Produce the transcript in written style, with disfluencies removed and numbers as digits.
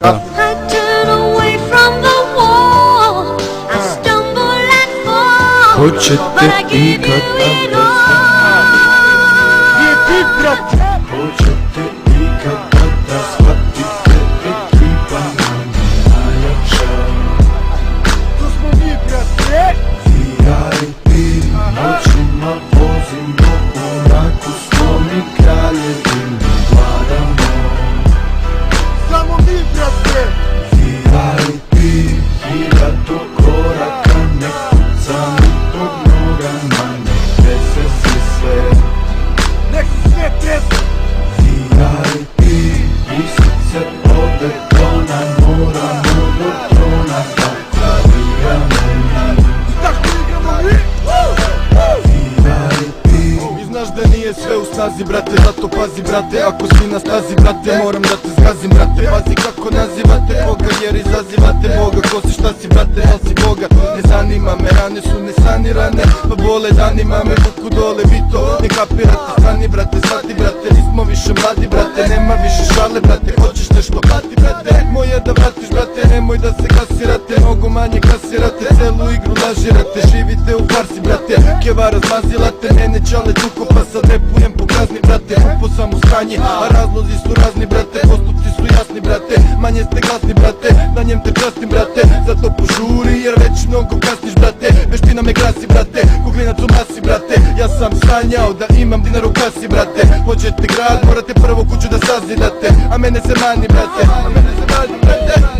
I turn away from the wall. I stumble and fall, but I give you it all. Hoćete ikada da shvatite ekipa nam je najjača. To smo mi, brate. VIP noćima vozimo u mraku, smo mi kraljevi, mi vladamo. Samo mi, brate. VIP 1000 koraka, ne kucam pod nogama, ne dese se sve. Nek se sve trese. VIP lisice od betona, moramo do trona, tako igramo mi. Tako igramo mi. VIP I znaš da nije sve u snazi, brate, zato pazi, brate. Ako si na stazi, brate, moram da te zgazim, brate. Pazi kako nazivate Boga, jer izazivate Boga. Ko si, šta si, brate, nosi Boga. Ne zanima me, rane su nesanirane, pa bole danima me vuku dole. Vi to ne kapirate, stani, brate, shvati, brate. Nismo više mladi, brate, nema više šale, brate. Hoćeš nešto plati, brate, moje da vratiš, brate. Nemoj da se kasirate, mnogo manje kasirate. Celu igru lažirate, živite u farsi, brate. Keva razmazilate, mene čale tuko, pa sad repujem po kazni, brate. Upo sam u stanje, a razlozi su razni, brate. Postupci su jasni, brate, manje ste glasni, brate. Na njem te častim, brate, zato požuri, jer već mnogo kasniš, brate. Veština me krasi, brate, kuglinac u masi, brate. Ja sam sanjao da imam dinar u kasi, brate. Hoćete grad, morate prvo kuću da sazidate, a mene se mani, brate. A mene se mani, brate.